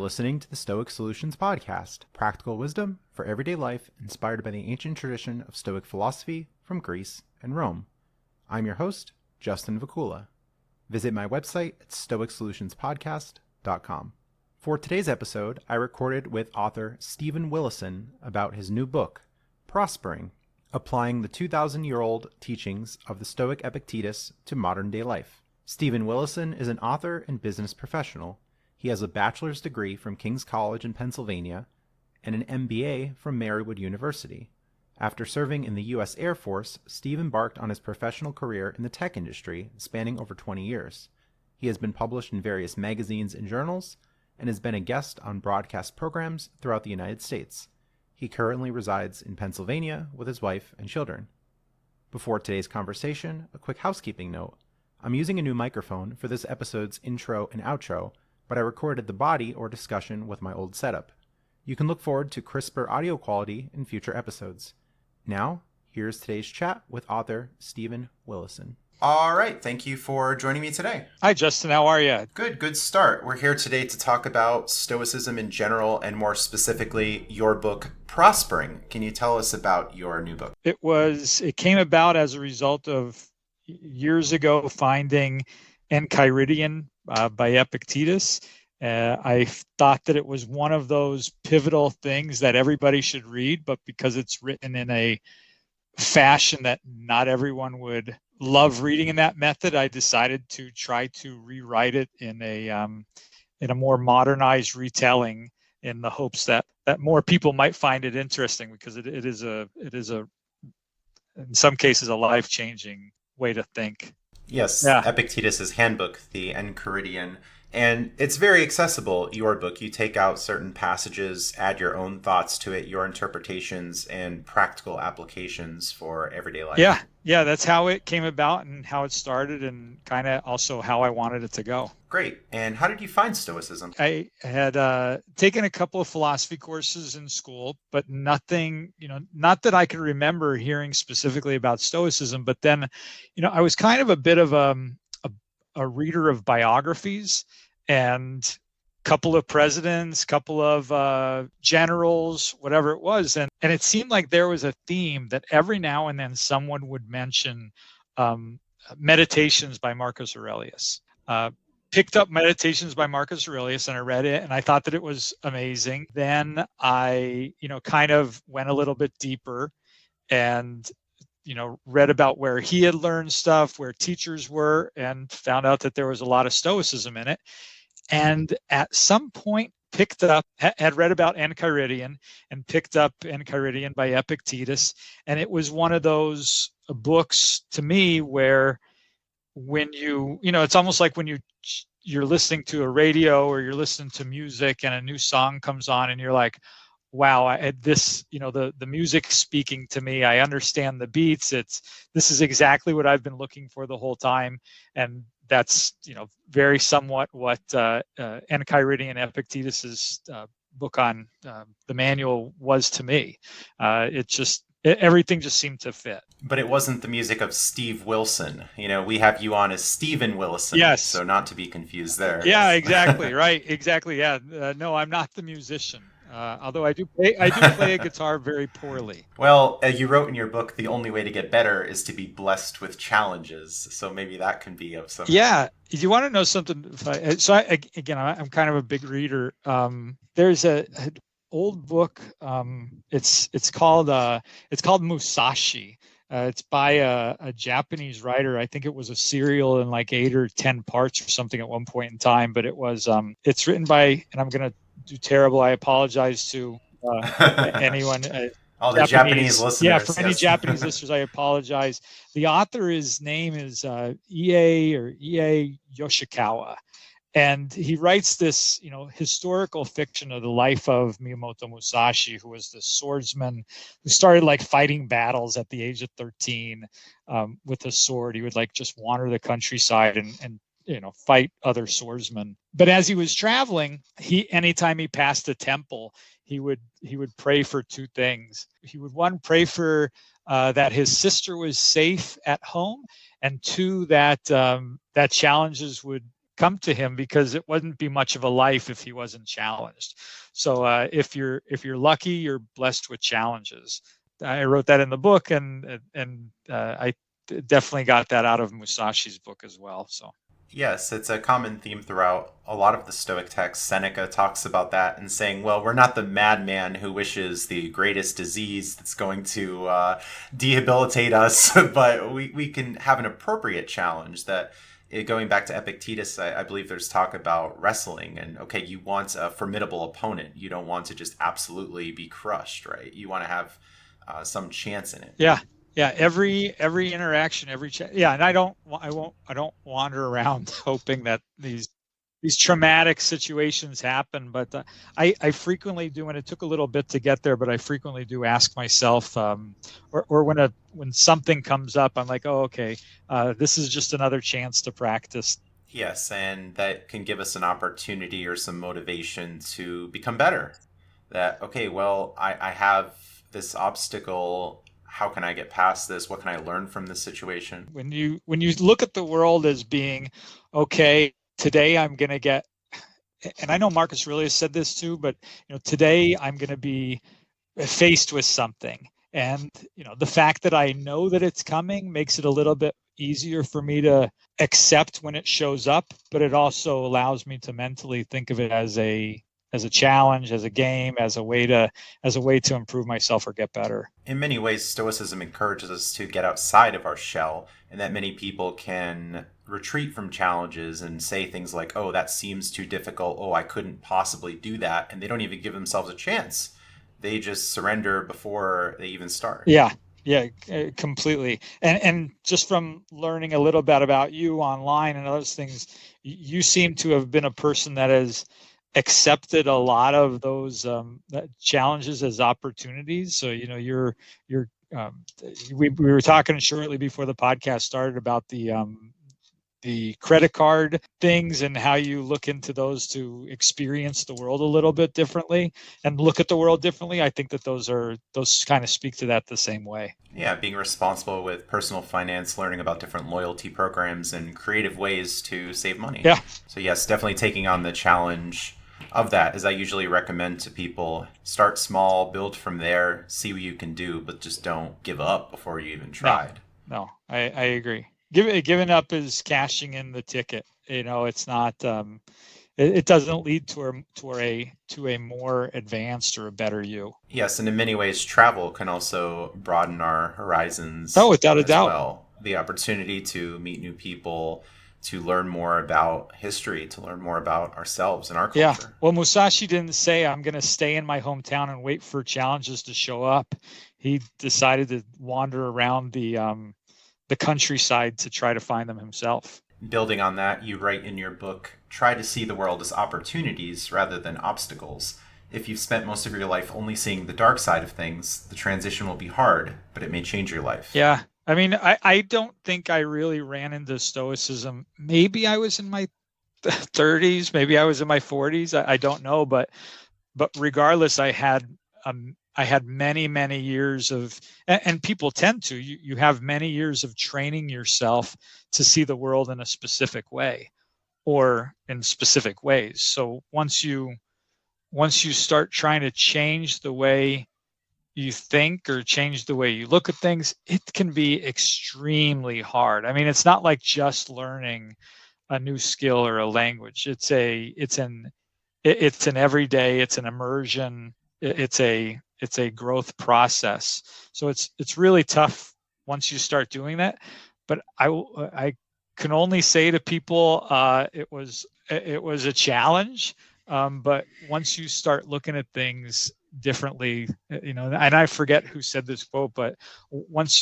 listening to the Stoic Solutions podcast, practical wisdom for everyday life inspired by the ancient tradition of Stoic philosophy from Greece and Rome. I'm your host, Justin Vacula. Visit my website at stoicsolutionspodcast.com. For today's episode, I recorded with author Steven Willison about his new book, Prospering, applying the 2,000-year-old teachings of the Stoic Epictetus to modern-day life. Steven Willison is an author and business professional. He has a bachelor's degree from King's College in Pennsylvania and an MBA from Marywood University. After serving in the U.S. Air Force, Steve embarked on his professional career in the tech industry, spanning over 20 years. He has been published in various magazines and journals and has been a guest on broadcast programs throughout the United States. He currently resides in Pennsylvania with his wife and children. Before today's conversation, a quick housekeeping note. I'm using a new microphone for this episode's intro and outro, but I recorded the body or discussion with my old setup. You can look forward to crisper audio quality in future episodes. Now, here's today's chat with author Steven Willison. All right, thank you for joining me today. Hi, Justin. How are you? Good start. We're here today to talk about Stoicism in general, and more specifically, your book, Prospering. Can you tell us about your new book? It came about as a result of years ago finding Enchiridion by Epictetus. I thought that it was one of those pivotal things that everybody should read, but because it's written in a fashion that not everyone would love reading in that method, I decided to try to rewrite it in a more modernized retelling, in the hopes that more people might find it interesting, because it is a in some cases a life-changing way to think. Yes, yeah. Epictetus's handbook, the Enchiridion, and it's very accessible, your book. You take out certain passages, add your own thoughts to it, your interpretations and practical applications for everyday life. Yeah, that's how it came about and how it started, and kind of also how I wanted it to go. Great. And how did you find Stoicism? I had taken a couple of philosophy courses in school, but nothing, not that I can remember hearing specifically about Stoicism. But then, I was kind of a bit of a reader of biographies, and couple of presidents, couple of generals, whatever it was. And it seemed like there was a theme that every now and then someone would mention Meditations by Marcus Aurelius. Picked up Meditations by Marcus Aurelius and I read it, and I thought that it was amazing. Then I, kind of went a little bit deeper and, read about where he had learned stuff, where teachers were, and found out that there was a lot of Stoicism in it. And at some point had read about Enchiridion and picked up Enchiridion by Epictetus. And it was one of those books to me where when it's almost like when you're listening to a radio or you're listening to music and a new song comes on and you're like, wow, the music speaking to me. I understand the beats. This is exactly what I've been looking for the whole time. And that's, very somewhat what Enchiridion Epictetus's book on the manual was to me. Everything just seemed to fit. But it wasn't the music of Steve Wilson. We have you on as Steven Willison. Yes. So not to be confused there. Yeah, exactly. Right. Exactly. Yeah. No, I'm not the musician. Although I do play a guitar very poorly. Well, you wrote in your book, the only way to get better is to be blessed with challenges. So maybe that can be of some. Yeah. You want to know something? I'm kind of a big reader. There's an old book. It's called Musashi. It's by a Japanese writer. I think it was a serial in like 8 or 10 parts or something at one point in time. But it's written by, and I'm gonna do terrible. I apologize to anyone. All the Japanese listeners. Yeah, for any Japanese listeners, I apologize. The author's name is Ie Yoshikawa. And he writes this, historical fiction of the life of Miyamoto Musashi, who was the swordsman who started like fighting battles at the age of 13 with a sword. He would like just wander the countryside and fight other swordsmen. But as he was traveling, anytime he passed a temple, he would pray for two things. He would, one, pray for that his sister was safe at home, and two, that challenges would come to him, because it wouldn't be much of a life if he wasn't challenged. So if you're lucky, you're blessed with challenges. I wrote that in the book, and I definitely got that out of Musashi's book as well. So. Yes, it's a common theme throughout a lot of the Stoic texts. Seneca talks about that and saying, well, we're not the madman who wishes the greatest disease that's going to debilitate us, but we can have an appropriate challenge that, going back to Epictetus, I believe there's talk about wrestling, and okay, you want a formidable opponent. You don't want to just absolutely be crushed, right? You want to have some chance in it. Yeah. Yeah, every interaction, and I don't wander around hoping that these traumatic situations happen, but I frequently do, and it took a little bit to get there, but I frequently do ask myself, or when something comes up, I'm like, oh, okay, this is just another chance to practice. Yes, and that can give us an opportunity or some motivation to become better. That, okay, well, I have this obstacle. How can I get past this? What can I learn from this situation? When you look at the world as being, okay, today I'm going to get, and I know Marcus Aurelius said this too, but today I'm going to be faced with something, and the fact that I know that it's coming makes it a little bit easier for me to accept when it shows up, but it also allows me to mentally think of it as a challenge, as a game, as a way to improve myself or get better. In many ways, Stoicism encourages us to get outside of our shell, and that many people can retreat from challenges and say things like, oh, that seems too difficult. Oh, I couldn't possibly do that. And they don't even give themselves a chance. They just surrender before they even start. Yeah, completely. And just from learning a little bit about you online and other things, you seem to have been a person that has accepted a lot of those challenges as opportunities. So you're we were talking shortly before the podcast started about the credit card things and how you look into those to experience the world a little bit differently and look at the world differently. I think that those kind of speak to that the same way. Yeah, being responsible with personal finance, learning about different loyalty programs and creative ways to save money. Yeah. So yes, definitely taking on the challenge of that, as I usually recommend to people, start small, build from there, see what you can do, but just don't give up before you even tried. No, I agree. Giving up is cashing in the ticket. It's not. It doesn't lead to a more advanced or a better you. Yes, and in many ways, travel can also broaden our horizons. Oh, without a doubt. Well, the opportunity to meet new people, to learn more about history, to learn more about ourselves and our culture. Yeah. Well, Musashi didn't say, I'm going to stay in my hometown and wait for challenges to show up. He decided to wander around the countryside to try to find them himself. Building on that, you write in your book, try to see the world as opportunities rather than obstacles. If you've spent most of your life only seeing the dark side of things, the transition will be hard, but it may change your life. Yeah. I mean, I don't think I really ran into Stoicism. Maybe I was in my 30s, maybe I was in my 40s. I don't know, but regardless, I had many years of, and people tend to, you have many years of training yourself to see the world in a specific way or in specific ways. So once you start trying to change the way you think or change the way you look at things, it can be extremely hard. I mean, it's not like just learning a new skill or a language. It's an everyday, it's an immersion, it's a growth process. So it's really tough once you start doing that. But I can only say to people, it was a challenge. But once you start looking at things differently, and I forget who said this quote, but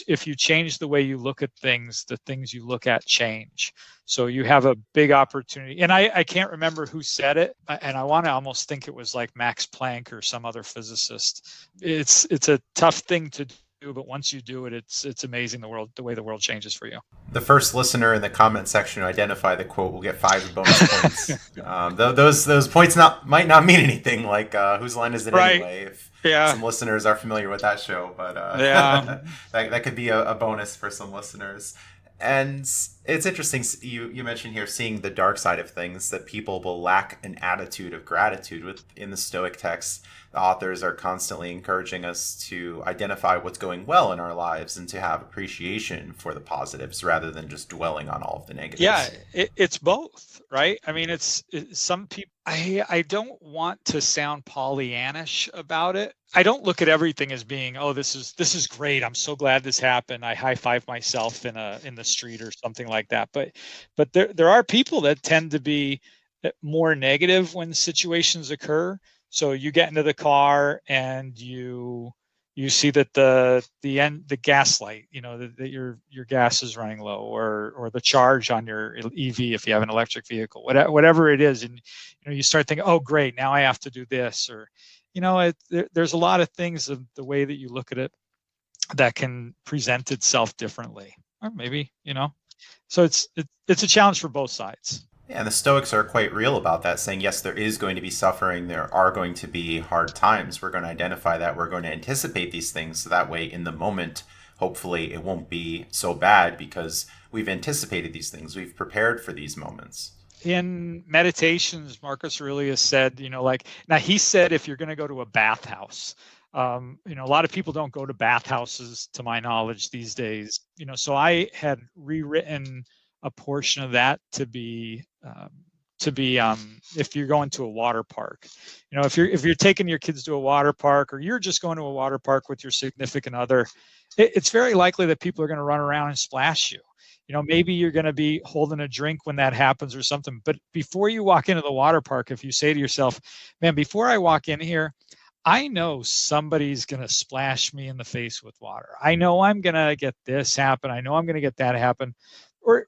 if you change the way you look at things, the things you look at change. So you have a big opportunity. And I can't remember who said it, and I want to almost think it was like Max Planck or some other physicist. It's a tough thing to do, but once you do it, it's amazing the way the world changes for you. The first listener in the comment section to identify the quote will get 5 bonus points. Those points might not mean anything, like whose line is it anyway? If some listeners are familiar with that show, but that could be a bonus for some listeners. And it's interesting, you mentioned here seeing the dark side of things, that people will lack an attitude of gratitude. In the Stoic texts, the authors are constantly encouraging us to identify what's going well in our lives and to have appreciation for the positives rather than just dwelling on all of the Yeah, negatives. it's both, right? I mean, some people. I don't want to sound Pollyannish about it. I don't look at everything as being, oh, this is great. I'm so glad this happened. I high five myself in the street or something like that. But there are people that tend to be more negative when situations occur. So you get into the car and you see that the gas light, that your gas is running low, or the charge on your EV if you have an electric vehicle, whatever it is, and you start thinking, oh great, now I have to do this, or there's a lot of things of the way that you look at it that can present itself differently, or maybe so it's a challenge for both sides. Yeah, and the Stoics are quite real about that, saying, yes, there is going to be suffering. There are going to be hard times. We're going to identify that. We're going to anticipate these things. So that way, in the moment, hopefully, it won't be so bad because we've anticipated these things. We've prepared for these moments. In Meditations, Marcus Aurelius said, like, now he said, if you're going to go to a bathhouse, a lot of people don't go to bathhouses, to my knowledge, these days. So I had rewritten a portion of that to be if you're going to a water park, if you're taking your kids to a water park, or you're just going to a water park with your significant other, it's very likely that people are going to run around and splash you. Maybe you're going to be holding a drink when that happens or something. But before you walk into the water park, if you say to yourself, man, before I walk in here, I know somebody's going to splash me in the face with water. I know I'm going to get this happen. I know I'm going to get that happen.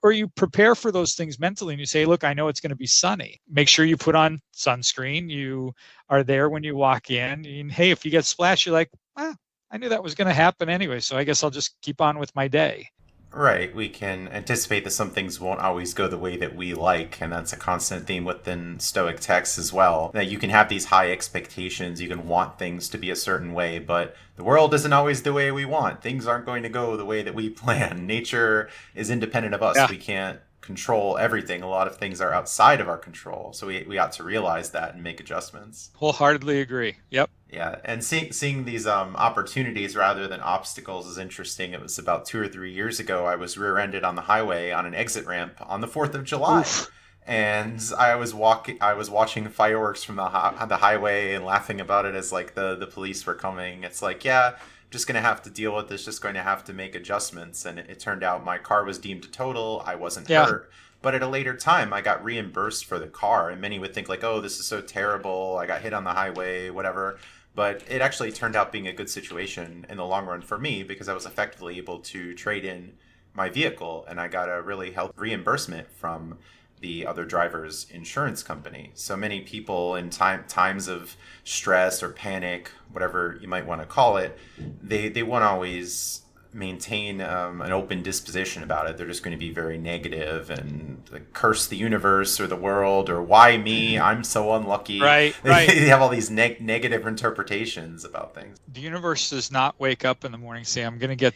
Or you prepare for those things mentally and you say, look, I know it's going to be sunny. Make sure you put on sunscreen. You are there when you walk in. And hey, if you get splashed, you're like, I knew that was going to happen anyway. So I guess I'll just keep on with my day. Right, we can anticipate that some things won't always go the way that we like, and that's a constant theme within Stoic texts as well. That you can have these high expectations, you can want things to be a certain way, but the world isn't always the way we want. Things aren't going to go the way that we plan. Nature is independent of us. Yeah. We can't control everything. A lot of things are outside of our control, so we ought to realize that and make adjustments. Wholeheartedly agree. Yep. Yeah, and seeing these opportunities rather than obstacles is interesting. It was about 2 or 3 years ago. I was rear-ended on the highway on an exit ramp on the 4th of July, Oof. and I was watching fireworks from the highway and laughing about it as like the police were coming. It's like, yeah, just gonna have to deal with this. Just going to have to make adjustments. And it turned out my car was deemed total. I wasn't Yeah. hurt. But at a later time, I got reimbursed for the car, and many would think like, "Oh, this is so terrible. I got hit on the highway, whatever." But it actually turned out being a good situation in the long run for me because I was effectively able to trade in my vehicle, and I got a really healthy reimbursement from the other driver's insurance company. So many people in times of stress or panic, whatever you might want to call it, they won't always maintain an open disposition about it. They're just going to be very negative and like, curse the universe or the world or why me? I'm so unlucky. Right. They have all these negative interpretations about things. The universe does not wake up in the morning and say, I'm going to get,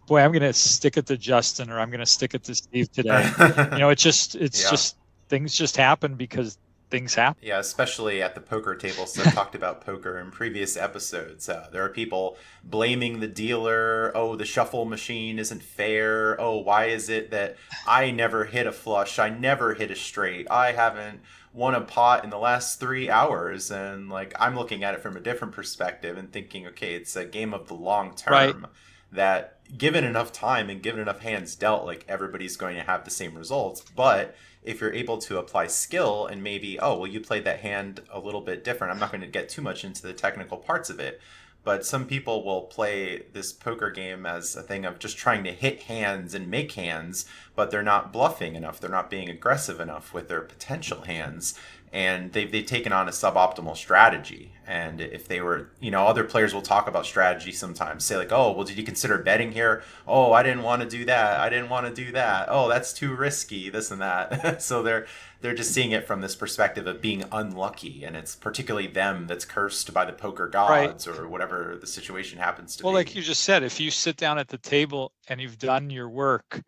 boy, I'm going to stick it to Justin, or I'm going to stick it to Steve today. It's Yeah. just, things just happen because things happen. Yeah, especially at the poker table. So I've talked about poker in previous episodes. There are people blaming the dealer. Oh, the shuffle machine isn't fair. Oh, why is it that I never hit a flush? I never hit a straight. I haven't won a pot in the last 3 hours. And like, I'm looking at it from a different perspective and thinking, okay, it's a game of the long Right. term that given enough time and given enough hands dealt, like everybody's going to have the same results. But if you're able to apply skill and maybe, oh, well, you played that hand a little bit different. I'm not going to get too much into the technical parts of it. But some people will play this poker game as a thing of just trying to hit hands and make hands, but they're not bluffing enough. They're not being aggressive enough with their potential hands. And they've taken on a suboptimal strategy. And if they were, other players will talk about strategy sometimes, say like, oh, well, did you consider betting here? Oh, I didn't want to do that. I didn't want to do that. Oh, that's too risky, this and that. So they're just seeing it from this perspective of being unlucky. And it's particularly them that's cursed by the poker Right. gods or whatever the situation happens to Well, be. like you just said, if you sit down at the table and you've done your work,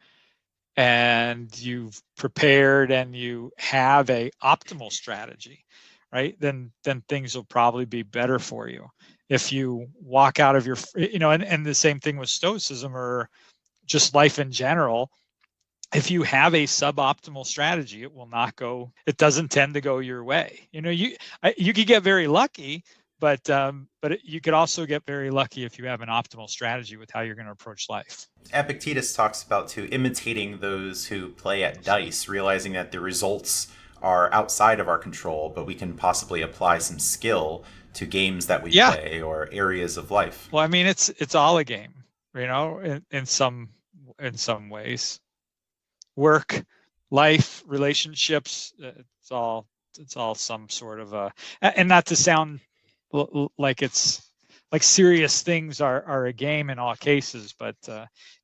and you've prepared and you have a optimal strategy, right, then things will probably be better for you. If you walk out of your, and the same thing with Stoicism or just life in general, if you have a suboptimal strategy, it doesn't tend to go your way. You could get very lucky, but you could also get very lucky if you have an optimal strategy with how you're going to approach life. Epictetus talks about imitating those who play at dice, realizing that the results are outside of our control, but we can possibly apply some skill to games that we play or areas of life. Well, I mean, it's all a game, in some ways. Work, life, relationships, it's all some sort of and not to sound like it's like serious things are a game in all cases, but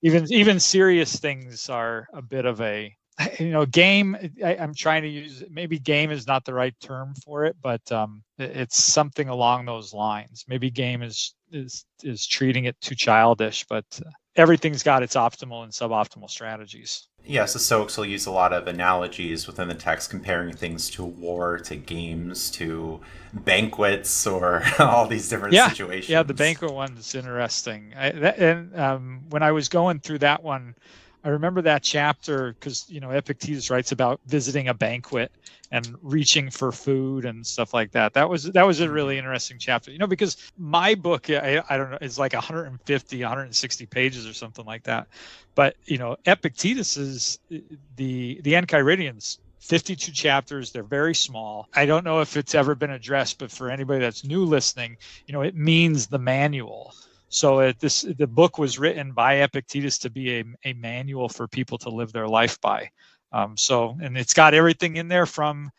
even serious things are a bit of a game. I'm trying to use, maybe game is not the right term for it, but it's something along those lines. Maybe game is treating it too childish, but everything's got its optimal and suboptimal strategies. Yes, the Stoics will use a lot of analogies within the text, comparing things to war, to games, to banquets, or all these different situations. Yeah, the banquet one's interesting. When I was going through that one, I remember that chapter because Epictetus writes about visiting a banquet and reaching for food and stuff like that. That was a really interesting chapter. Because my book, I don't know, is like 150, 160 pages or something like that. But Epictetus is the Enchiridions, 52 chapters. They're very small. I don't know if it's ever been addressed, but for anybody that's new listening, it means the manual. So the book was written by Epictetus to be a manual for people to live their life by. And it's got everything in there from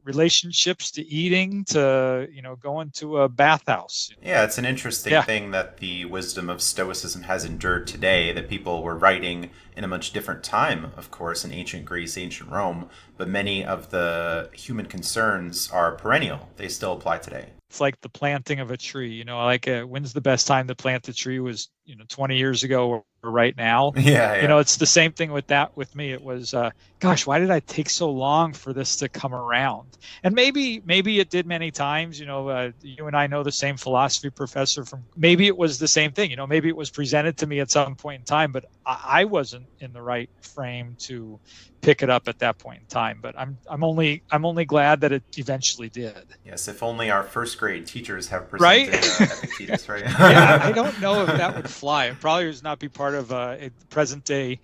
relationships to eating to going to a bathhouse. Yeah, it's an interesting thing that the wisdom of Stoicism has endured today, that people were writing in a much different time, of course, in ancient Greece, ancient Rome, but many of the human concerns are perennial. They still apply today. It's like the planting of a tree, when's the best time to plant a tree was, 20 years ago or right now. Yeah. It's the same thing with that. With me, it was, gosh, why did I take so long for this to come around? And maybe it did many times. You and I know the same philosophy professor maybe it was the same thing. Maybe it was presented to me at some point in time, but I wasn't in the right frame to pick it up at that point in time. But I'm only glad that it eventually did. Yes, if only our first grade teachers have presented Epictetus, right? Yeah, I don't know if that would fly. It probably would not be part of a present day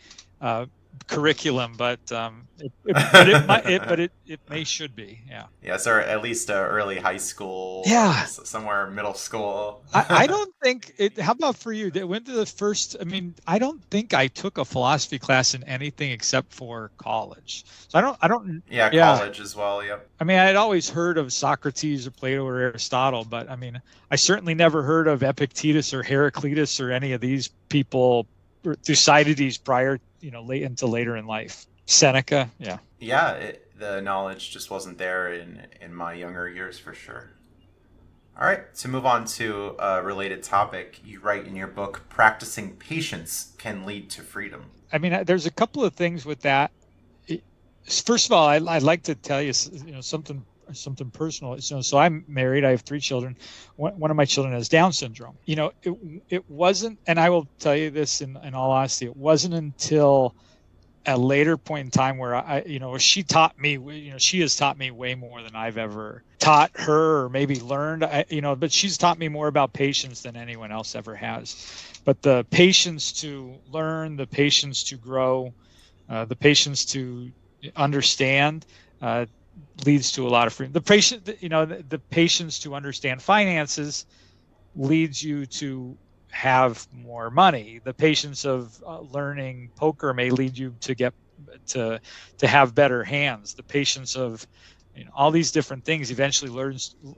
curriculum, but it may should be. Yes, or at least early high school. Somewhere middle school. I don't think it. How about for you? Went to the first. I mean, I don't think I took a philosophy class in anything except for college. So I don't. Yeah, college as well. Yep. I mean, I had always heard of Socrates or Plato or Aristotle, but I mean, I certainly never heard of Epictetus or Heraclitus or any of these people, Thucydides prior, late into later in life. Seneca, the knowledge just wasn't there in my younger years, for sure. All right, to move on to a related topic, you write in your book, practicing patience can lead to freedom. I mean, there's a couple of things with that. First of all, I'd like to tell you, something personal. So I'm married. I have 3 children. One of my children has Down syndrome. It wasn't, and I will tell you this in all honesty, it wasn't until a later point in time where she taught me, she has taught me way more than I've ever taught her or maybe learned, but she's taught me more about patience than anyone else ever has. But the patience to learn, the patience to grow, the patience to understand, leads to a lot of freedom. The patience to understand finances leads you to have more money. The patience of learning poker may lead you to get to have better hands. The patience of all these different things eventually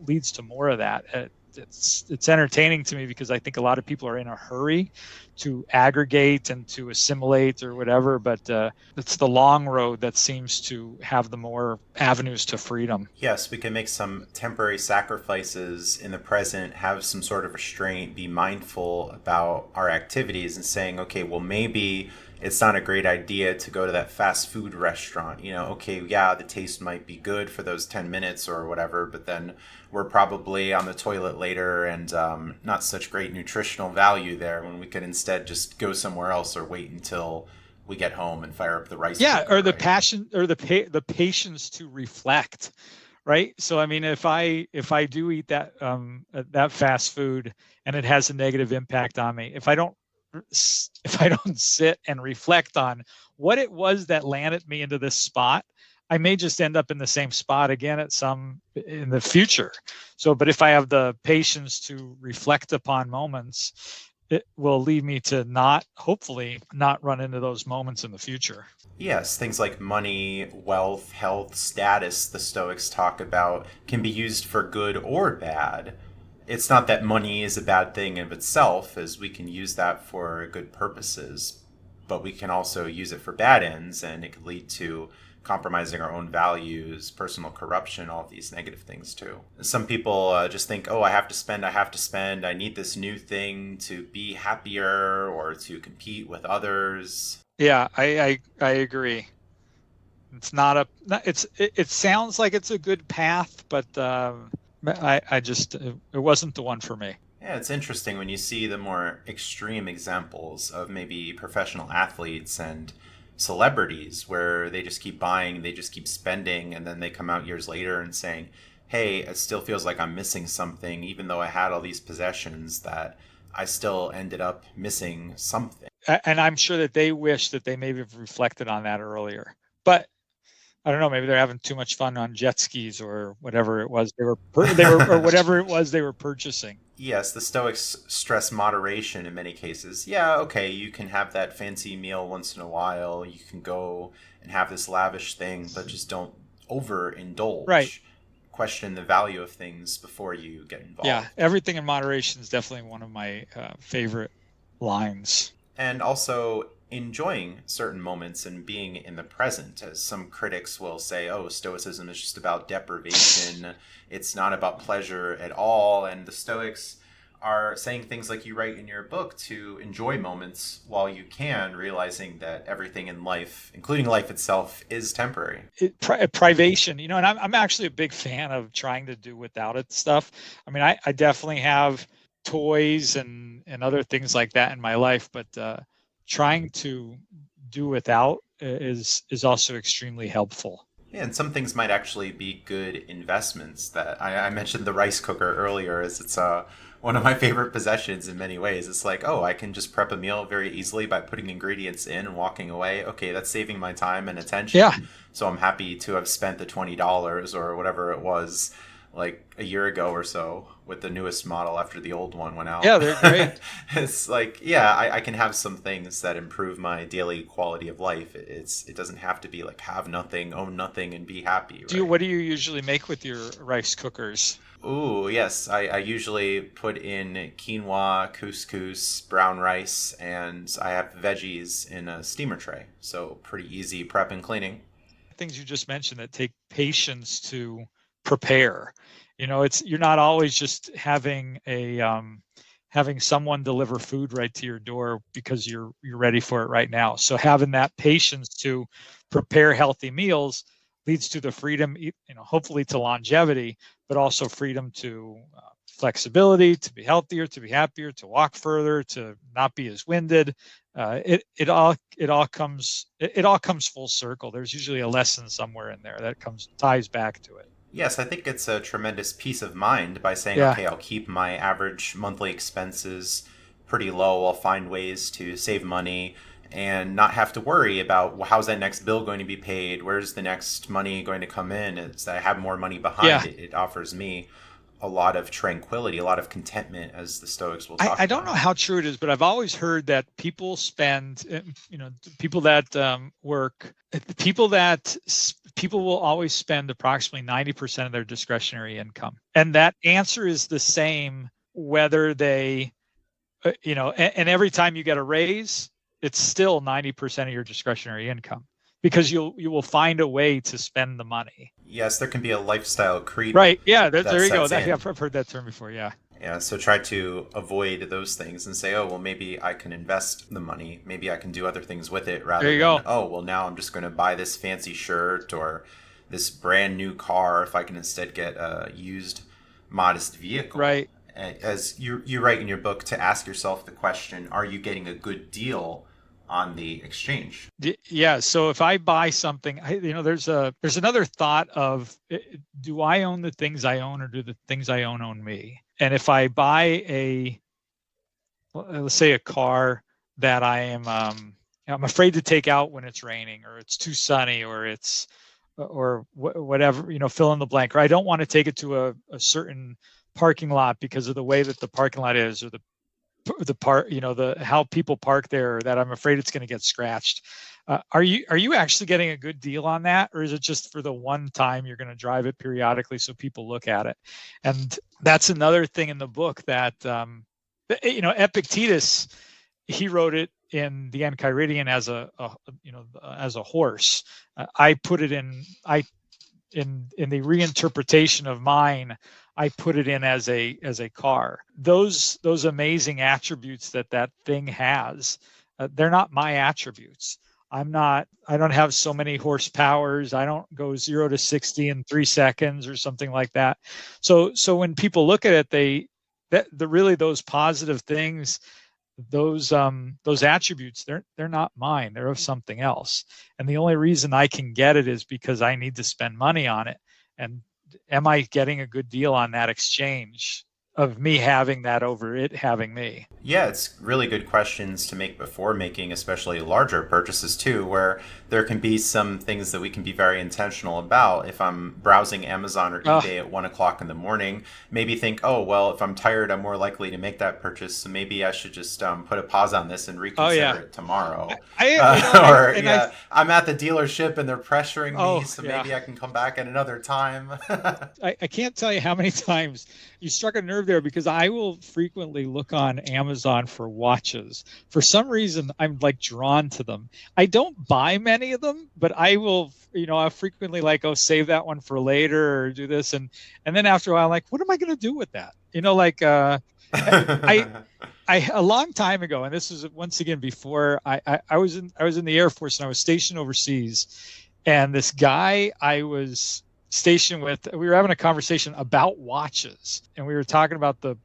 leads to more of that. It's entertaining to me because I think a lot of people are in a hurry to aggregate and to assimilate or whatever, but it's the long road that seems to have the more avenues to freedom. Yes, we can make some temporary sacrifices in the present, have some sort of restraint, be mindful about our activities, and saying, okay, well, maybe it's not a great idea to go to that fast food restaurant. Okay, yeah, the taste might be good for those 10 minutes or whatever, but then we're probably on the toilet later and not such great nutritional value there, when we could instead just go somewhere else or wait until we get home and fire up the rice cooker, Or the right? passion or the patience to reflect, right? So I mean, if I do eat that fast food and it has a negative impact on me, if I don't sit and reflect on what it was that landed me into this spot, I may just end up in the same spot again in the future. So, but if I have the patience to reflect upon moments, it will lead me to hopefully not run into those moments in the future. Yes, things like money, wealth, health, status, the Stoics talk about, can be used for good or bad. It's not that money is a bad thing of itself, as we can use that for good purposes, but we can also use it for bad ends, and it could lead to compromising our own values, personal corruption, all of these negative things too. Some people just think, oh, I have to spend, I need this new thing to be happier or to compete with others. Yeah, I agree. It's not it sounds like it's a good path, but I just it wasn't the one for me. Yeah, it's interesting when you see the more extreme examples of maybe professional athletes and celebrities where they just keep buying, they just keep spending, and then they come out years later and saying, hey, it still feels like I'm missing something, even though I had all these possessions, that I still ended up missing something. And I'm sure that they wish that they maybe have reflected on that earlier. But I don't know, maybe they're having too much fun on jet skis or whatever it was or whatever it was they were purchasing. Yes, the Stoics stress moderation in many cases. Yeah, okay, you can have that fancy meal once in a while. You can go and have this lavish thing, but just don't Right. overindulge. Question the value of things before you get involved. Yeah, everything in moderation is definitely one of my favorite lines. And also enjoying certain moments and being in the present, as some critics will say, oh, Stoicism is just about deprivation, it's not about pleasure at all. And the Stoics are saying things like you write in your book, to enjoy moments while you can, realizing that everything in life, including life itself, is temporary. Privation, and I'm actually a big fan of trying to do without it stuff. I mean, I definitely have toys and other things like that in my life, but trying to do without is also extremely helpful. Yeah, and some things might actually be good investments. That I mentioned the rice cooker earlier, as it's one of my favorite possessions in many ways. It's like, oh, I can just prep a meal very easily by putting ingredients in and walking away. Okay, that's saving my time and attention. Yeah. So I'm happy to have spent the $20 or whatever it was like a year ago or so with the newest model after the old one went out. Yeah, they're great. It's like, yeah, I can have some things that improve my daily quality of life. It doesn't have to be like have nothing, own nothing, and be happy. Right? What do you usually make with your rice cookers? Ooh, yes. I usually put in quinoa, couscous, brown rice, and I have veggies in a steamer tray. So pretty easy prep and cleaning. Things you just mentioned that take patience to prepare. You're not always just having having someone deliver food right to your door because you're ready for it right now. So having that patience to prepare healthy meals leads to the freedom, hopefully to longevity, but also freedom to flexibility, to be healthier, to be happier, to walk further, to not be as winded. It all comes full circle. There's usually a lesson somewhere in there that ties back to it. Yes, I think it's a tremendous peace of mind by saying, Yeah. okay, I'll keep my average monthly expenses pretty low. I'll find ways to save money and not have to worry about, well, how's that next bill going to be paid? Where's the next money going to come in? It's that I have more money behind Yeah. it. It offers me a lot of tranquility, a lot of contentment, as the Stoics will talk about. I don't know how true it is, but I've always heard that people spend, people that work, people will always spend approximately 90% of their discretionary income. And that answer is the same whether they and every time you get a raise, it's still 90% of your discretionary income, because you will find a way to spend the money. Yes, there can be a lifestyle creep Right. Yeah. that There you go. sets in. I've heard that term before. Yeah. Yeah, so try to avoid those things and say, oh, well, maybe I can invest the money. Maybe I can do other things with it There rather you than, go. oh, well, now I'm just going to buy this fancy shirt or this brand new car if I can instead get a used, modest vehicle. Right. As you write in your book, to ask yourself the question, are you getting a good deal on the exchange? Yeah. So if I buy something, there's another thought of, do I own the things I own, or do the things I own me? And if I buy let's say a car that I'm afraid to take out when it's raining, or it's too sunny, or whatever, fill in the blank, or I don't want to take it to a certain parking lot because of the way that the parking lot is, or the part, how people park there, that I'm afraid it's going to get scratched. Are you actually getting a good deal on that, or is it just for the one time you're going to drive it periodically so people look at it? And that's another thing in the book that Epictetus, he wrote it in the Enchiridion as as a horse. I put it in the reinterpretation of mine, I put it in as a car. Those amazing attributes that thing has, they're not my attributes. I don't have so many horsepowers. I don't go 0 to 60 in 3 seconds or something like that. So when people look at it, really those positive things, those attributes, they're not mine. They're of something else. And the only reason I can get it is because I need to spend money on it. And am I getting a good deal on that exchange of me having that over it having me? Yeah, it's really good questions to make before making, especially larger purchases too, where there can be some things that we can be very intentional about. If I'm browsing Amazon or eBay at 1 o'clock in the morning, maybe think, oh, well, if I'm tired, I'm more likely to make that purchase. So maybe I should just put a pause on this and reconsider it tomorrow. I'm at the dealership and they're pressuring me, so maybe I can come back at another time. I can't tell you how many times you struck a nerve there, because I will frequently look on Amazon for watches. For some reason, I'm like drawn to them. I don't buy many of them, but I will, I frequently save that one for later, or do this. And then after a while, I'm like, what am I going to do with that? I a long time ago, and this is once again before I was in the Air Force, and I was stationed overseas, and this guy I was stationed with, we were having a conversation about watches, and we were talking about the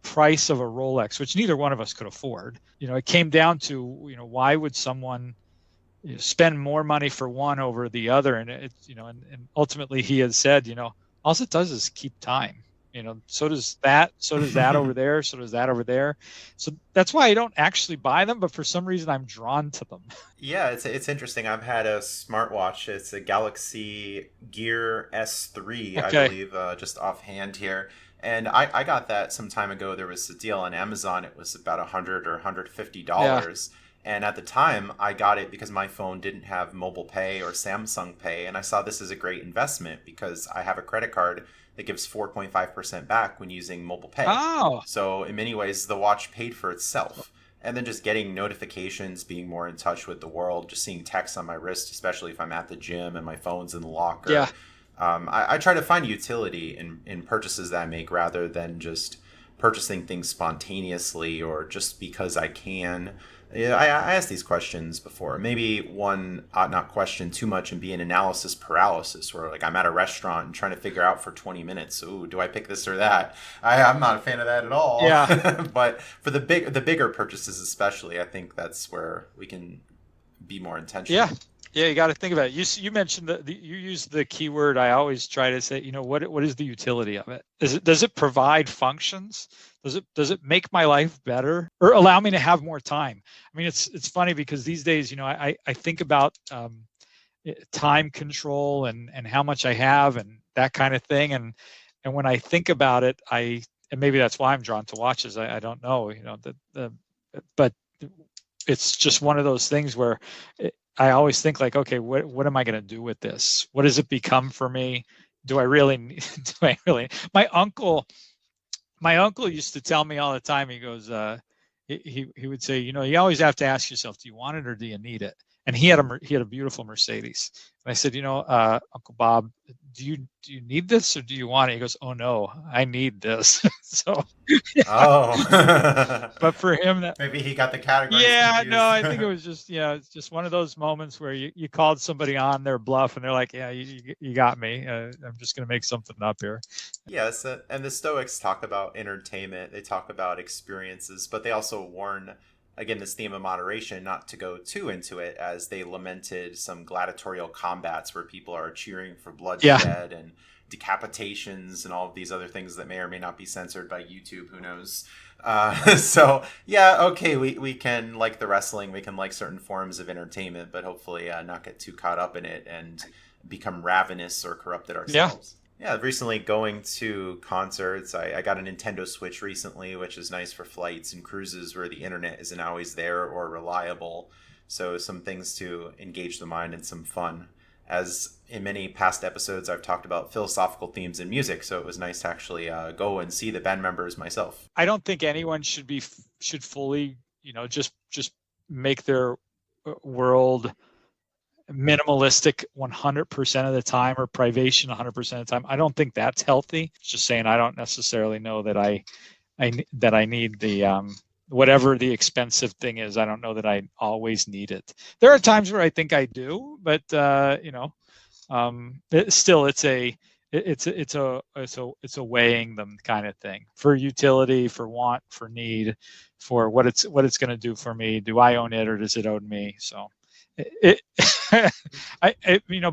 price of a Rolex, which neither one of us could afford. It came down to, why would someone spend more money for one over the other? And and ultimately he had said, all it does is keep time. So does that over there, so does that over there. So that's why I don't actually buy them, but for some reason I'm drawn to them. Yeah, it's interesting. I've had a smartwatch. It's a Galaxy Gear S3, Okay. I believe, just offhand here. And I got that some time ago. There was a deal on Amazon. It was about $100 or $150. And at the time, I got it because my phone didn't have mobile pay or Samsung Pay. And I saw this as a great investment because I have a credit card that gives 4.5% back when using mobile pay. Oh. So in many ways, the watch paid for itself. And then just getting notifications, being more in touch with the world, just seeing text on my wrist, especially if I'm at the gym and my phone's in the locker. Yeah. I try to find utility in purchases that I make rather than just purchasing things spontaneously or just because I can. Yeah, I asked these questions before. Maybe one ought not question too much and be an analysis paralysis, where I'm at a restaurant and trying to figure out for 20 minutes, ooh, do I pick this or that? I'm not a fan of that at all. Yeah. But for the bigger purchases especially, I think that's where we can be more intentional. Yeah, you got to think about it. You mentioned you used the keyword. I always try to say, what is the utility of it? Does it provide functions? Does it make my life better, or allow me to have more time? I mean, it's funny because these days, I think about time control and how much I have and that kind of thing. And when I think about it, and maybe that's why I'm drawn to watches. I don't know, but it's just one of those things where I always think okay, what am I going to do with this? What does it become for me? Do I really? My uncle used to tell me all the time. He goes, he would say, you always have to ask yourself, do you want it or do you need it? And he had a beautiful Mercedes. And I said, Uncle Bob, do you need this or do you want it? He goes, oh no, I need this. So, Oh. but for him, maybe he got the categories confused. No, I think it was just, it's just one of those moments where you called somebody on their bluff and they're like, yeah, you got me. I'm just going to make something up here. Yes, and the Stoics talk about entertainment. They talk about experiences, but they also warn, again, this theme of moderation, not to go too into it, as they lamented some gladiatorial combats where people are cheering for bloodshed and decapitations and all of these other things that may or may not be censored by YouTube. Who knows? So yeah, okay, we can like the wrestling, we can like certain forms of entertainment, but hopefully not get too caught up in it and become ravenous or corrupted ourselves. Yeah, recently going to concerts. I got a Nintendo Switch recently, which is nice for flights and cruises where the internet isn't always there or reliable. So some things to engage the mind and some fun. As in many past episodes, I've talked about philosophical themes in music, so it was nice to actually go and see the band members myself. I don't think anyone should fully, just make their world minimalistic 100% of the time or privation 100% of the time. I don't think that's healthy. It's just saying I don't necessarily know that I need the whatever the expensive thing is. I don't know that I always need it. There are times where I think I do, but it's a weighing them kind of thing, for utility, for want, for need, for what it's going to do for me. Do I own it or does it own me? So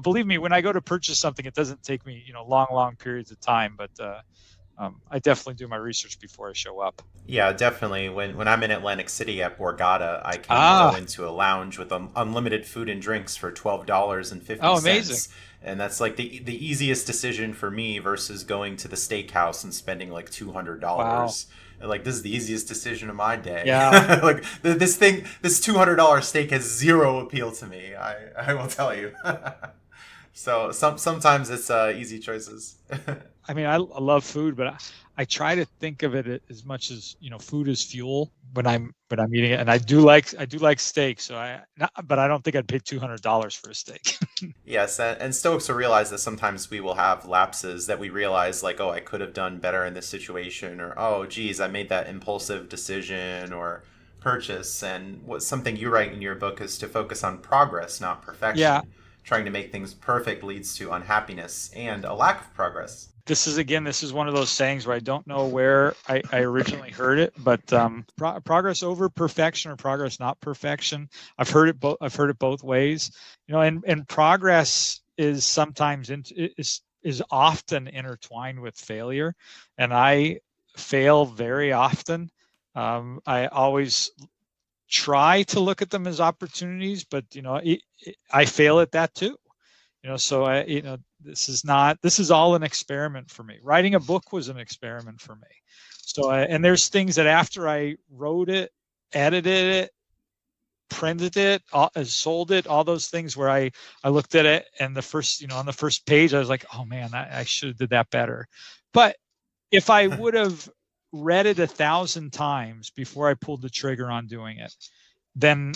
believe me, when I go to purchase something, it doesn't take me, long periods of time, but I definitely do my research before I show up. Yeah, definitely. When I'm in Atlantic City at Borgata, I can go into a lounge with unlimited food and drinks for $12.50. Oh, amazing. And that's like the easiest decision for me versus going to the steakhouse and spending like $200. Wow. Like, this is the easiest decision of my day. Yeah. Like this $200 steak has zero appeal to me. I will tell you. So sometimes it's easy choices. I mean, I love food, but I try to think of it as much as, food is fuel when I'm eating it. And I do like steak. So but I don't think I'd pay $200 for a steak. Yes. And Stoics will realize that sometimes we will have lapses that we realize, like, oh, I could have done better in this situation, or, oh, geez, I made that impulsive decision or purchase. And something you write in your book is to focus on progress, not perfection. Yeah. Trying to make things perfect leads to unhappiness and a lack of progress. This is one of those sayings where I don't know where I originally heard it, but progress over perfection or progress not perfection. I've heard it both ways, and progress is sometimes is often intertwined with failure, and I fail very often. I always try to look at them as opportunities, but I fail at that too. So this is all an experiment for me. Writing a book was an experiment for me. So and there's things that after I wrote it, edited it, printed it, sold it, all those things where I looked at it and on the first page I was like, oh man, I should have did that better. But if I would have read it 1,000 times before I pulled the trigger on doing it, then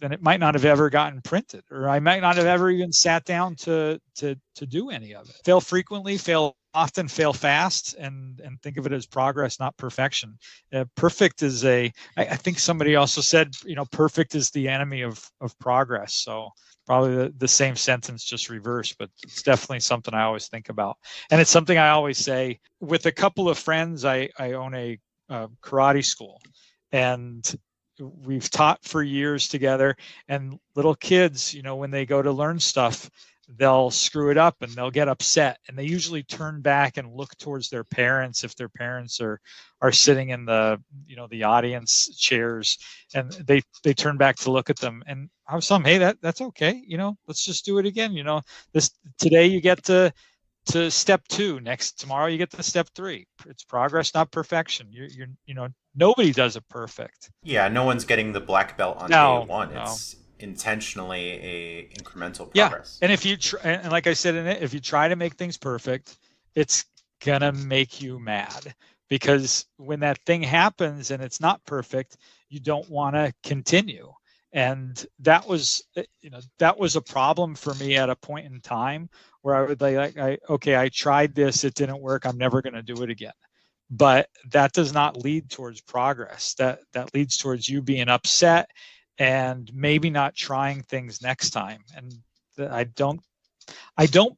it might not have ever gotten printed, or I might not have ever even sat down to do any of it. Fail frequently, fail often, fail fast, and think of it as progress, not perfection. Perfect is I think somebody also said, perfect is the enemy of progress. So probably the same sentence, just reversed, but it's definitely something I always think about. And it's something I always say with a couple of friends. I own a karate school, and we've taught for years together, and little kids, when they go to learn stuff, they'll screw it up and they'll get upset, and they usually turn back and look towards their parents if their parents are sitting in the the audience chairs, and they turn back to look at them. And I was telling them, hey, that's okay, let's just do it again. Today you get to step 2, tomorrow you get to step 3. It's progress, not perfection. You're nobody does it perfect. Yeah, no one's getting the black belt on day one. No. It's intentionally a incremental progress. Yeah, and if you and like I said in it, if you try to make things perfect, it's gonna make you mad. because when that thing happens and it's not perfect, you don't want to continue. And that was, that was a problem for me at a point in time where I would okay, I tried this, it didn't work, I'm never going to do it again. But that does not lead towards progress. That leads towards you being upset and maybe not trying things next time. And I don't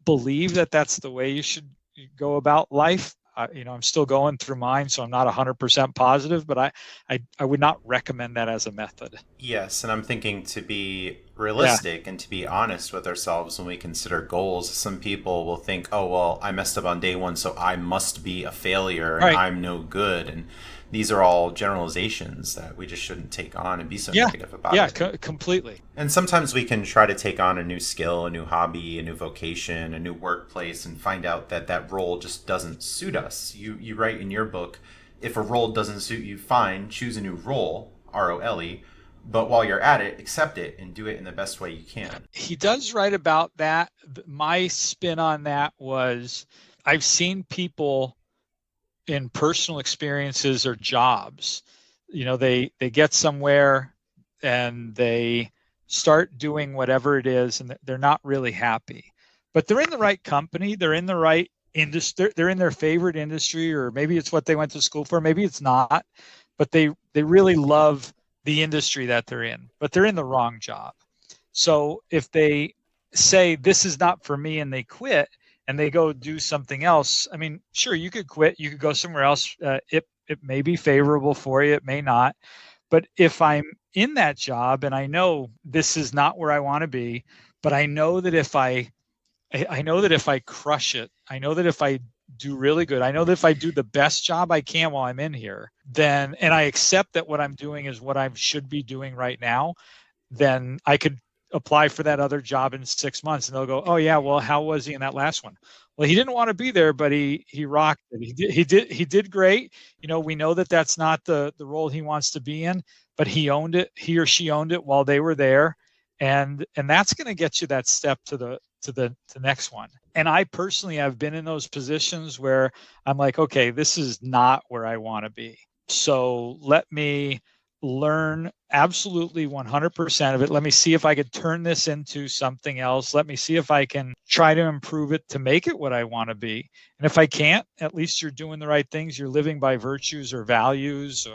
believe that that's the way you should go about life. I'm still going through mine, so I'm not 100% positive, but I would not recommend that as a method. Yes, and I'm thinking to be Yeah. realistic and to be honest with ourselves when we consider goals. Some people will think, oh, well, I messed up on day one, so I must be a failure and Right. I'm no good. And these are all generalizations that we just shouldn't take on and be so Yeah. negative about Yeah. it. Completely. And sometimes we can try to take on a new skill, a new hobby, a new vocation, a new workplace, and find out that that role just doesn't suit us. You write in your book, if a role doesn't suit you, fine, choose a new role, ROLE, but while you're at it, accept it and do it in the best way you can. He does write about that. My spin on that was I've seen people in personal experiences or jobs, they get somewhere and they start doing whatever it is and they're not really happy, but they're in the right company, they're in the right industry, they're in their favorite industry, or maybe it's what they went to school for, maybe it's not, but they really love the industry that they're in, but they're in the wrong job. So if they say this is not for me and they quit and they go do something else, I mean, sure, you could quit, you could go somewhere else. It may be favorable for you, it may not. But if I'm in that job and I know this is not where I want to be, but I know that if I know that if I crush it, I know that if I do really good, I know that if I do the best job I can while I'm in here, then, and I accept that what I'm doing is what I should be doing right now, then I could apply for that other job in 6 months and they'll go, oh yeah, well, how was he in that last one? Well, he didn't want to be there, but he rocked it. He did great. We know that that's not the role he wants to be in, but he owned it. He or she owned it while they were there. And that's going to get you that step to the next one. And I personally have been in those positions where I'm like, okay, this is not where I want to be. So let me learn absolutely 100% of it. Let me see if I could turn this into something else. Let me see if I can try to improve it to make it what I want to be. And if I can't, at least you're doing the right things. You're living by virtues or values,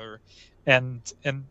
and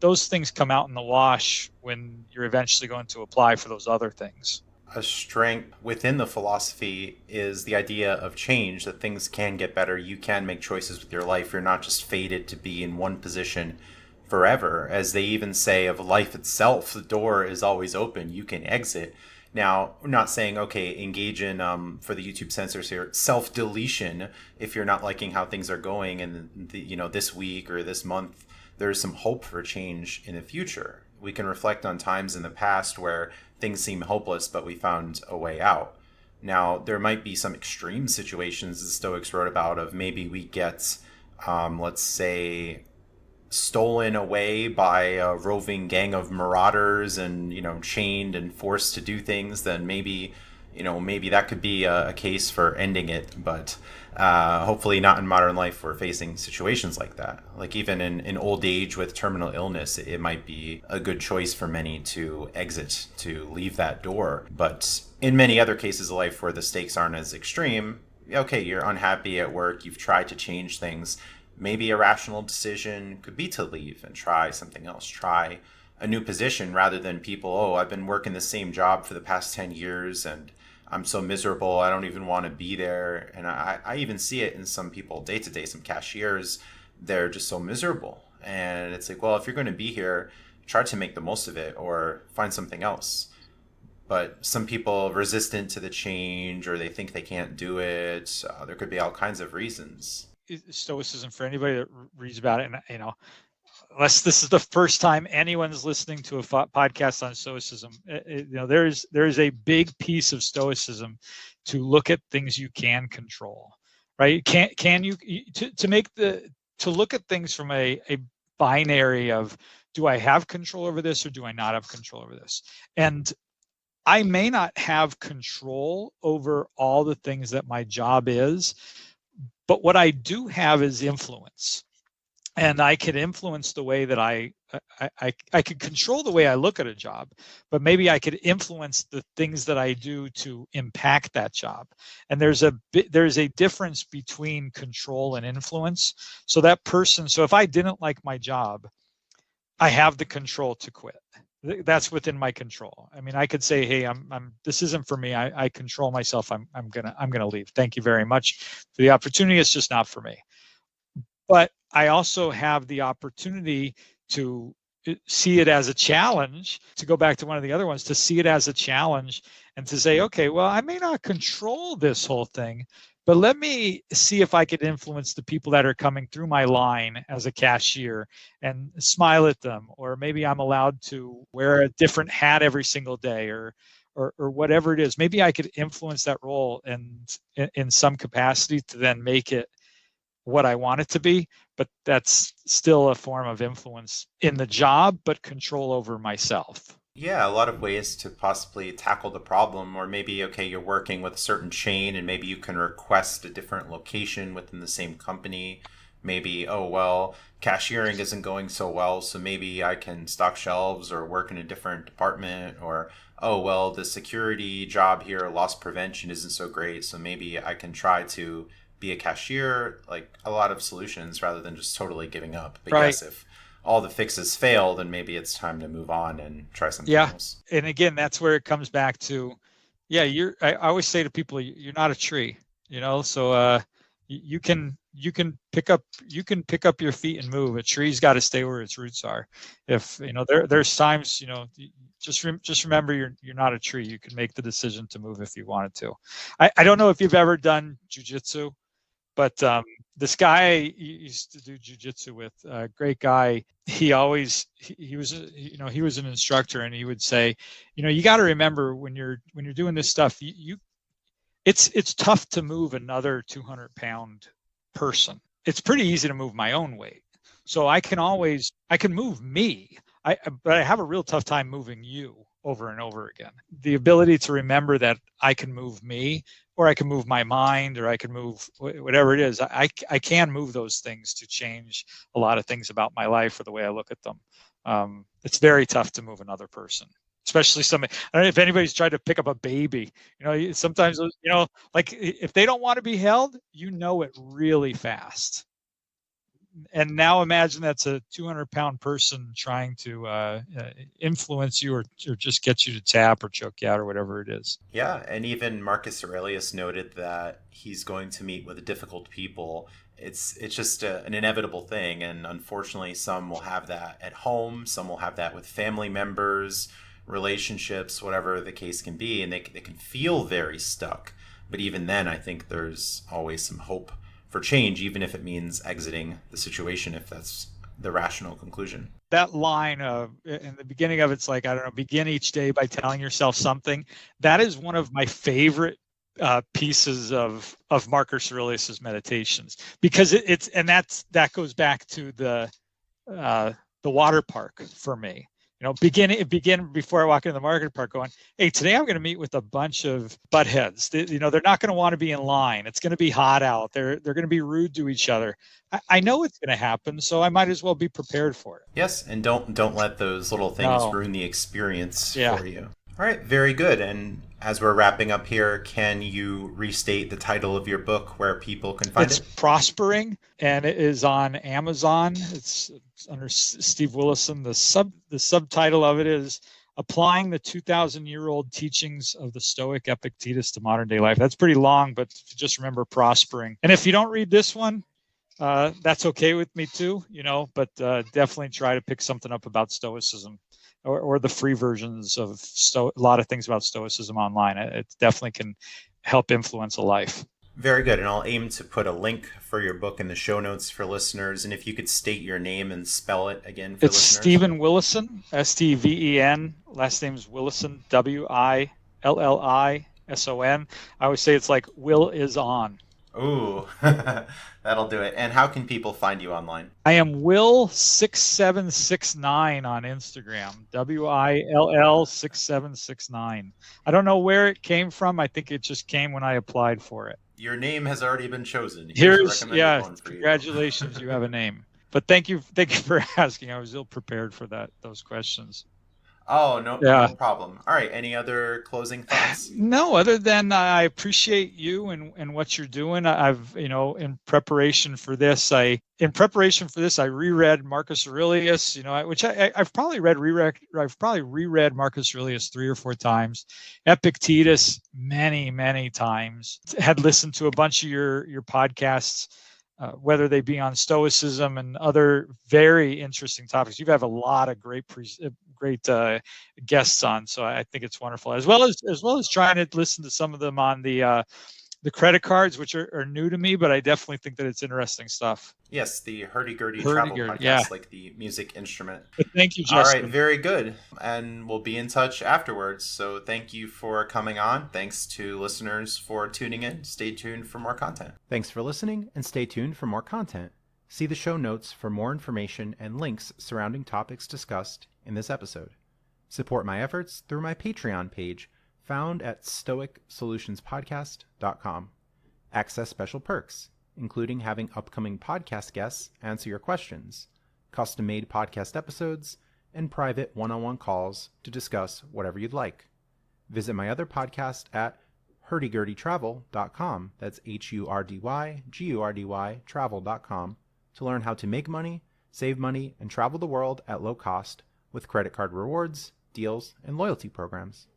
those things come out in the wash when you're eventually going to apply for those other things. A strength within the philosophy is the idea of change, that things can get better. You can make choices with your life. You're not just fated to be in one position forever. As they even say of life itself, the door is always open. You can exit. Now, I'm not saying, okay, engage in, for the YouTube censors here, self-deletion if you're not liking how things are going and, this week or this month, there's some hope for change in the future. We can reflect on times in the past where things seem hopeless, but we found a way out. Now, there might be some extreme situations the Stoics wrote about of maybe we get, let's say, stolen away by a roving gang of marauders and chained and forced to do things, then maybe that could be a case for ending it. But hopefully not in modern life. We're facing situations like that. Like even in old age with terminal illness, it might be a good choice for many to exit, to leave that door. But in many other cases of life where the stakes aren't as extreme, okay, you're unhappy at work, you've tried to change things, maybe a rational decision could be to leave and try something else, try a new position rather than people, oh, I've been working the same job for the past 10 years and I'm so miserable, I don't even want to be there. And I even see it in some people day to day, some cashiers, they're just so miserable. And it's like, well, if you're going to be here, try to make the most of it or find something else. But some people resistant to the change or they think they can't do it. There could be all kinds of reasons. Stoicism, for anybody that reads about it, and unless this is the first time anyone's listening to a podcast on Stoicism, there is a big piece of Stoicism to look at things you can control, right? Can you to look at things from a binary of, do I have control over this or do I not have control over this? And I may not have control over all the things that my job is, But what I do have is influence. And I can influence the way that I could control the way I look at a job, but maybe I could influence the things that I do to impact that job. And there's a difference between control and influence. So if I didn't like my job, I have the control to quit. That's within my control. I mean, I could say, "Hey, this isn't for me. I control myself. I'm gonna leave. Thank you very much for the opportunity. It's just not for me." But I also have the opportunity to see it as a challenge, to go back to one of the other ones, to see it as a challenge and to say, okay, well, I may not control this whole thing, but let me see if I could influence the people that are coming through my line as a cashier and smile at them. Or maybe I'm allowed to wear a different hat every single day, or whatever it is. Maybe I could influence that role and in some capacity to then make it what I want it to be, but that's still a form of influence in the job, but control over myself. Yeah, a lot of ways to possibly tackle the problem. Or maybe, okay, you're working with a certain chain and maybe you can request a different location within the same company. Maybe, oh, well, cashiering isn't going so well, so maybe I can stock shelves or work in a different department. Or, oh, well, the security job here, loss prevention, isn't so great, so maybe I can try to be a cashier. Like, a lot of solutions rather than just totally giving up. But right. Yes, if all the fixes fail, then maybe it's time to move on and try something else. And again, that's where it comes back to, I always say to people, you're not a tree, so you can pick up your feet and move. A tree's got to stay where its roots are. If there's times, just remember you're not a tree. You can make the decision to move if you wanted to. I don't know if you've ever done jujitsu, but this guy used to do jujitsu with, a great guy. He was an instructor, and he would say, you got to remember when you're doing this stuff, it's tough to move another 200-pound person. It's pretty easy to move my own weight. So I can move me. But I have a real tough time moving you over and over again. The ability to remember that I can move me, or I can move my mind, or I can move whatever it is. I can move those things to change a lot of things about my life or the way I look at them. It's very tough to move another person, especially somebody. I don't know if anybody's tried to pick up a baby. Sometimes, like if they don't want to be held, it really fast. And now imagine that's a 200-pound person trying to influence you or just get you to tap or choke you out or whatever it is. Yeah, and even Marcus Aurelius noted that he's going to meet with difficult people. It's just an inevitable thing, and unfortunately some will have that at home, some will have that with family members, relationships, whatever the case can be, and they can feel very stuck. But even then, I think there's always some hope for change, even if it means exiting the situation, if that's the rational conclusion. That line in the beginning of it's like, I don't know, begin each day by telling yourself something. That is one of my favorite pieces of Marcus Aurelius's meditations, because that goes back to the water park for me. Begin before I walk into the market park going, hey, today I'm going to meet with a bunch of buttheads. They're not going to want to be in line. It's going to be hot out. They're going to be rude to each other. I know it's going to happen, so I might as well be prepared for it. Yes, and don't let those little things ruin the experience for you. All right, very good. And as we're wrapping up here, can you restate the title of your book where people can find it? It's Prospering, and it is on Amazon. It's under Steve Willison. The subtitle of it is Applying the 2,000-Year-Old Teachings of the Stoic Epictetus to Modern Day Life. That's pretty long, but just remember Prospering. And if you don't read this one, that's okay with me too, but definitely try to pick something up about Stoicism. Or the free versions of a lot of things about Stoicism online. It definitely can help influence a life. Very good. And I'll aim to put a link for your book in the show notes for listeners. And if you could state your name and spell it again for listeners. It's Steven Willison, Steven. Last name's Willison, Willison. I always say it's like Will is on. Ooh, that'll do it. And how can people find you online? I am Will6769 on Instagram. WILL6769. I don't know where it came from. I think it just came when I applied for it. Your name has already been chosen. Here's a recommended one for you. Congratulations, you have a name. But thank you for asking. I was ill prepared for those questions. Oh, no problem. All right. Any other closing thoughts? No, other than I appreciate you and what you're doing. I've, in preparation for this, I reread Marcus Aurelius, which I've probably reread Marcus Aurelius 3 or 4 times. Epictetus many, many times. Had listened to a bunch of your podcasts. Whether they be on Stoicism and other very interesting topics. You have a lot of great guests on, so I think it's wonderful. As well as trying to listen to some of them on the credit cards, which are new to me, but I definitely think that it's interesting stuff. Yes, the hurdy-gurdy travel podcast, like the music instrument. But thank you, Justin. All right, very good. And we'll be in touch afterwards. So thank you for coming on. Thanks to listeners for tuning in. Stay tuned for more content. Thanks for listening, and stay tuned for more content. See the show notes for more information and links surrounding topics discussed in this episode. Support my efforts through my Patreon page, found at stoicsolutionspodcast.com. Access special perks, including having upcoming podcast guests answer your questions, custom-made podcast episodes, and private one-on-one calls to discuss whatever you'd like. Visit my other podcast at hurdygurdytravel.com, that's HURDYGURDY travel.com, to learn how to make money, save money, and travel the world at low cost with credit card rewards, deals, and loyalty programs.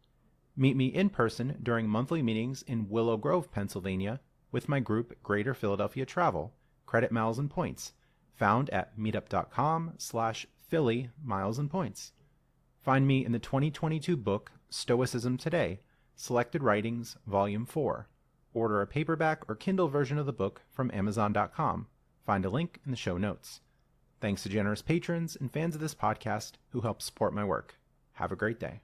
Meet me in person during monthly meetings in Willow Grove, Pennsylvania, with my group Greater Philadelphia Travel, Credit Miles and Points, found at meetup.com/Philly Miles and Points. Find me in the 2022 book Stoicism Today, Selected Writings, Volume 4. Order a paperback or Kindle version of the book from Amazon.com. Find a link in the show notes. Thanks to generous patrons and fans of this podcast who help support my work. Have a great day.